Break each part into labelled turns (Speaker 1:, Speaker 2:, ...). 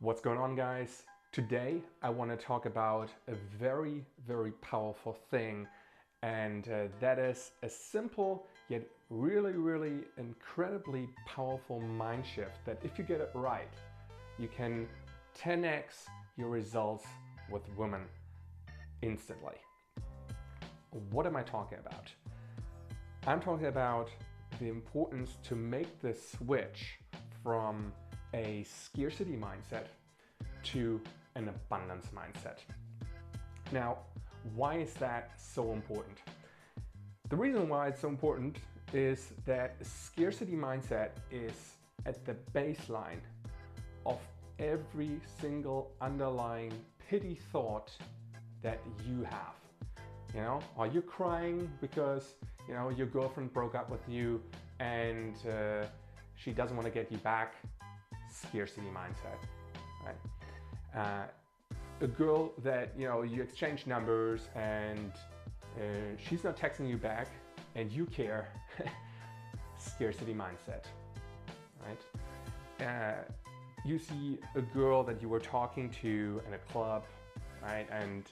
Speaker 1: What's going on, guys? Today I want to talk about a very, very powerful thing, and that is a simple yet really, really incredibly powerful mind shift that if you get it right, you can 10x your results with women instantly. What am I talking about? I'm talking about the importance to make the switch from a scarcity mindset to an abundance mindset. Now, why is that so important? The reason why it's so important is that a scarcity mindset is at the baseline of every single underlying pity thought that you have. You know, are you crying because your girlfriend broke up with you and she doesn't want to get you back? Scarcity mindset, right? A girl that you exchange numbers and she's not texting you back and you care. Scarcity mindset, right? You see a girl that you were talking to in a club, right, and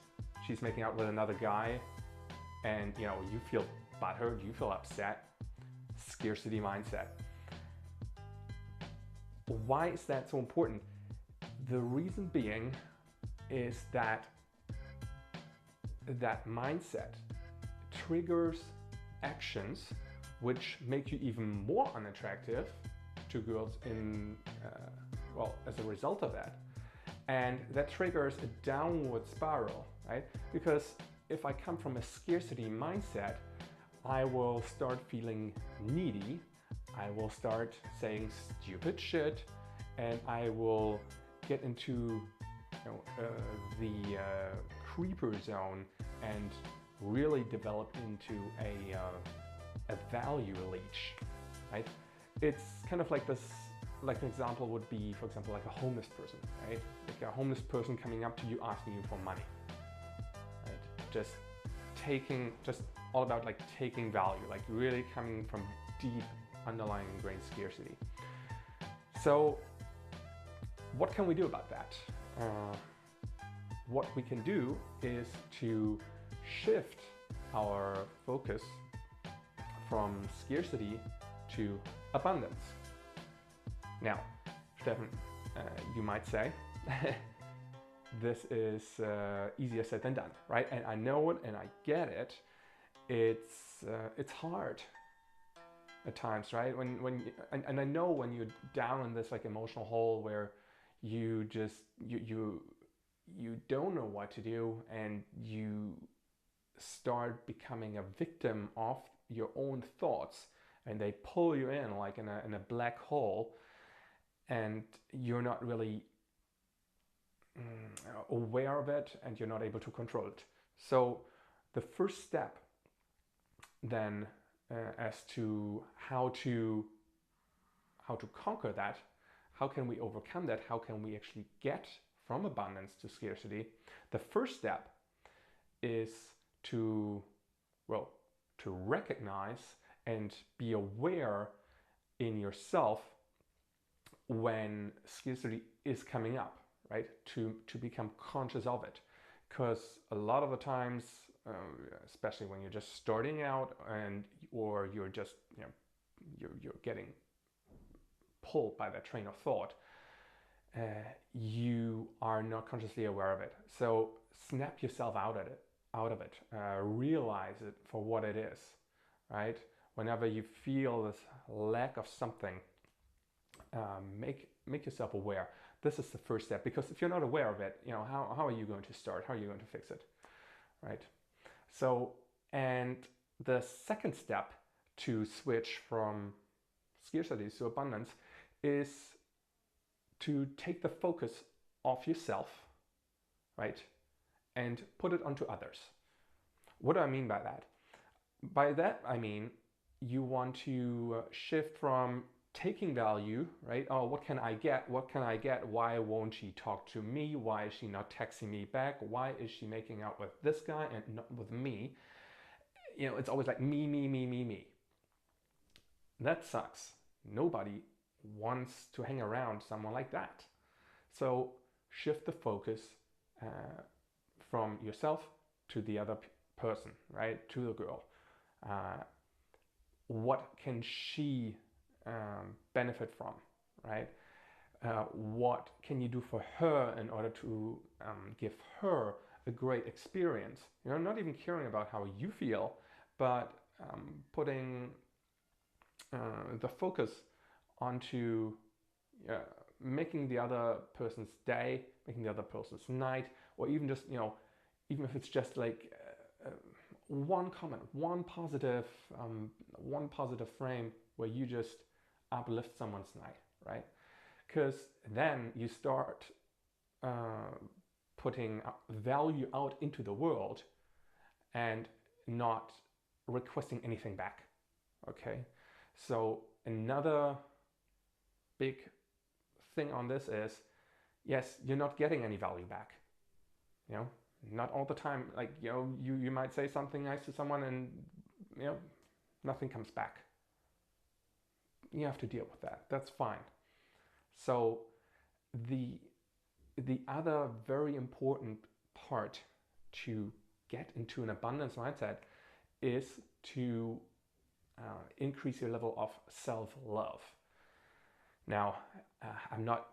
Speaker 1: she's making out with another guy, and you feel butthurt, you feel upset. Scarcity mindset. Why is that so important? The reason being is that mindset triggers actions which make you even more unattractive to girls as a result of that. And that triggers a downward spiral, right? Because if I come from a scarcity mindset, I will start feeling needy, I will start saying stupid shit, and I will get into the creeper zone and really develop into a value leech, right? It's kind of like this. Like an example would be, for example, like a homeless person, right? Like a homeless person coming up to you asking you for money, right? Just all about like taking value, like really coming from deep underlying ingrained scarcity. So what can we do about that? What we can do is to shift our focus from scarcity to abundance. Now, Stefan, you might say, this is easier said than done, right? And I know it and I get it. It's hard at times, right? And I know when you're down in this like emotional hole where you just you don't know what to do and you start becoming a victim of your own thoughts, and they pull you in like in a black hole, and you're not really aware of it and you're not able to control it. So the first step then as to how to conquer that, how can we overcome that, how can we actually get from abundance to scarcity, the first step is to recognize and be aware in yourself when scarcity is coming up, right? To become conscious of it. Because a lot of the times, especially when you're just starting out or you're just, you're getting pulled by that train of thought, you are not consciously aware of it. So snap yourself out of it, realize it for what it is, right? Whenever you feel this lack of something, make yourself aware. This is the first step, because if you're not aware of it, how are you going to start? How are you going to fix it, right? So, and the second step to switch from scarcity to abundance is to take the focus off yourself, right, and put it onto others. What do I mean by that? By that I mean you want to shift from taking value, right? Oh, what can I get? What can I get? Why won't she talk to me? Why is she not texting me back? Why is she making out with this guy and not with me? It's always like me, me, me, me, me. That sucks. Nobody wants to hang around someone like that. So shift the focus from yourself to the other person, right? To the girl. What can she benefit from, right? What can you do for her in order to give her a great experience? Not even caring about how you feel, but putting the focus onto making the other person's day, making the other person's night, or even just, even if it's just like one comment, one positive frame where you just uplift someone's night, right? Because then you start putting value out into the world and not requesting anything back. Okay, so another big thing on this is, yes, you're not getting any value back. Not all the time. Like, you might say something nice to someone and nothing comes back. You have to deal with that. That's fine. So the other very important part to get into an abundance mindset is to increase your level of self-love. Now, I'm not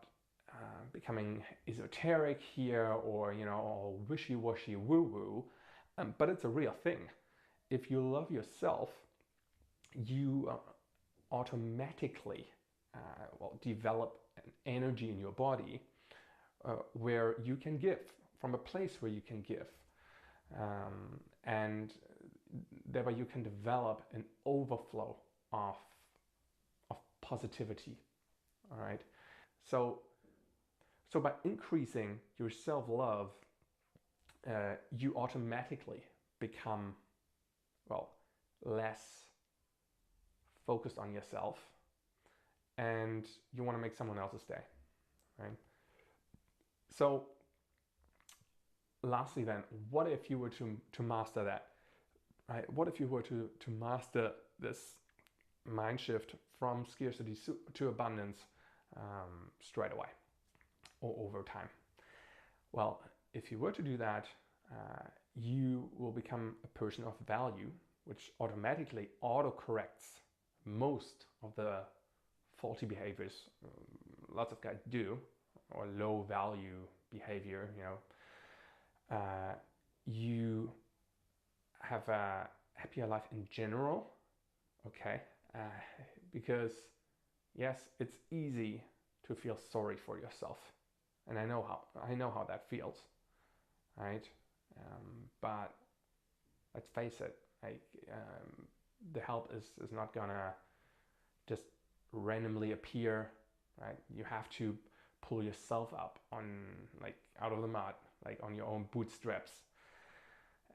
Speaker 1: becoming esoteric here or all wishy-washy woo-woo, but it's a real thing. If you love yourself, you automatically develop an energy in your body where you can give, from a place where you can give, and thereby you can develop an overflow of positivity. All right, so by increasing your self-love, you automatically become less focused on yourself, and you want to make someone else's day, right? So lastly then, what if you were to master that, right? What if you were to master this mind shift from scarcity to abundance straight away or over time? Well, if you were to do that, you will become a person of value, which automatically auto-corrects most of the faulty behaviors lots of guys do, or low value behavior. You have a happier life in general, okay? Because yes, it's easy to feel sorry for yourself, and I know how that feels, right? But let's face it, the help is not gonna just randomly appear, right? You have to pull yourself up out of the mud, on your own bootstraps.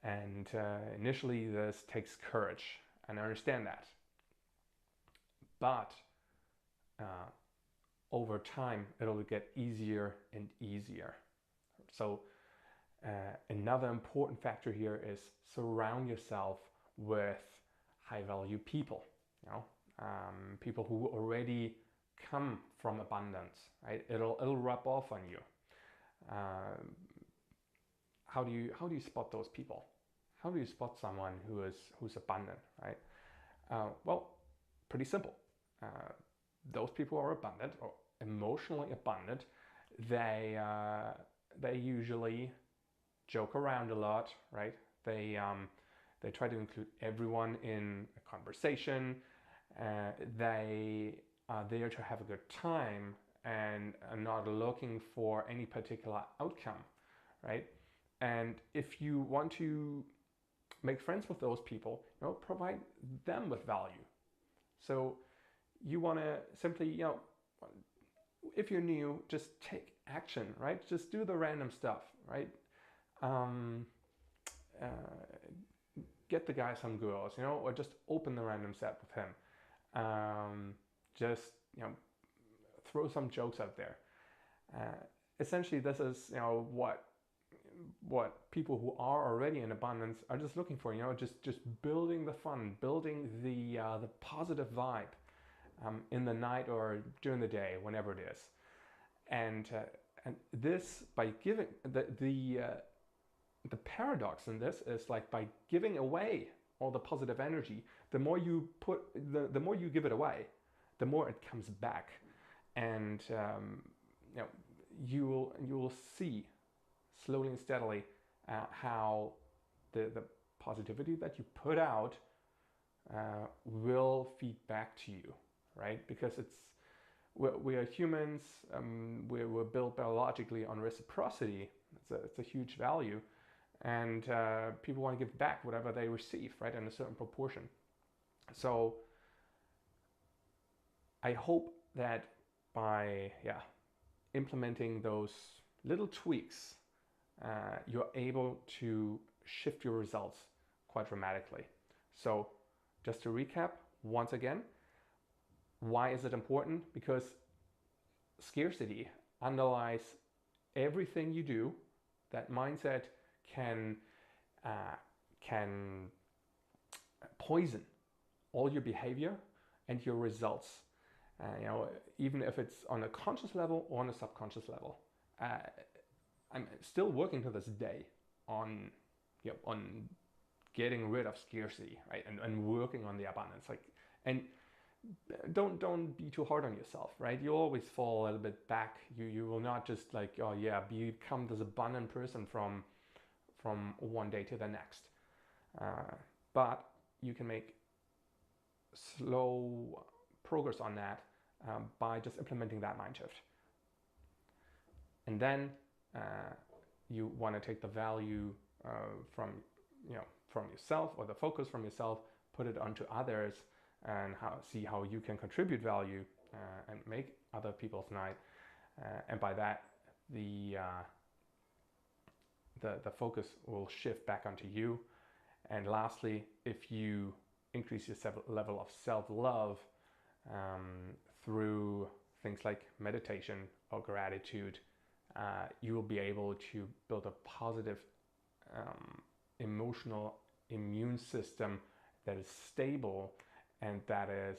Speaker 1: And initially this takes courage, and I understand that. But over time, it'll get easier and easier. So another important factor here is surround yourself with high-value people. People who already come from abundance, right? It'll rub off on you. How do you spot those people? How do you spot someone who's abundant, right? Well, pretty simple. Those people are abundant or emotionally abundant. They usually joke around a lot, right? They try to include everyone in a conversation. They are there to have a good time and are not looking for any particular outcome, right? And if you want to make friends with those people, provide them with value. So you want to simply, if you're new, just take action, right? Just do the random stuff, right? Get the guy some girls, or just open the random set with him. Just, throw some jokes out there. Essentially, this is, what people who are already in abundance are just looking for, just building the fun, building the positive vibe in the night or during the day, whenever it is. And And this, by giving the paradox in this is like by giving away all the positive energy, the more you put, the more you give it away, the more it comes back, and you know, you will see slowly and steadily how the positivity that you put out will feed back to you, right? Because we are humans, we're built biologically on reciprocity. It's a huge value, and people want to give back whatever they receive, right, in a certain proportion. So I hope that by implementing those little tweaks, you're able to shift your results quite dramatically. So just to recap once again, why is it important? Because scarcity underlies everything you do. That mindset can poison all your behavior and your results. You know, even if it's on a conscious level or on a subconscious level. I'm still working to this day on getting rid of scarcity, right, and working on the abundance. Like, and don't be too hard on yourself, right? You always fall a little bit back. You will not just like, oh yeah, become this abundant person from one day to the next. But you can make slow progress on that by just implementing that mind shift. And then you want to take the value from yourself, or the focus from yourself, put it onto others, and see how you can contribute value and make other people's night. And by that, the focus will shift back onto you. And lastly, if you increase your level of self-love through things like meditation or gratitude, you will be able to build a positive emotional immune system that is stable and that is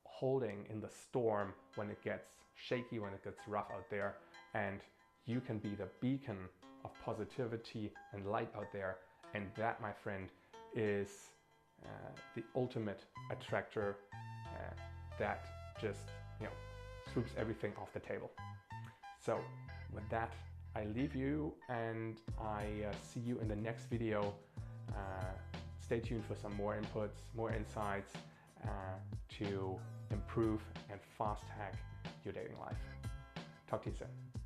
Speaker 1: holding in the storm when it gets shaky, when it gets rough out there. And you can be the beacon of positivity and light out there. And that, my friend, is the ultimate attractor that just swoops everything off the table. So with that, I leave you, and I see you in the next video. Stay tuned for some more inputs, more insights to improve and fast hack your dating life. Talk to you soon.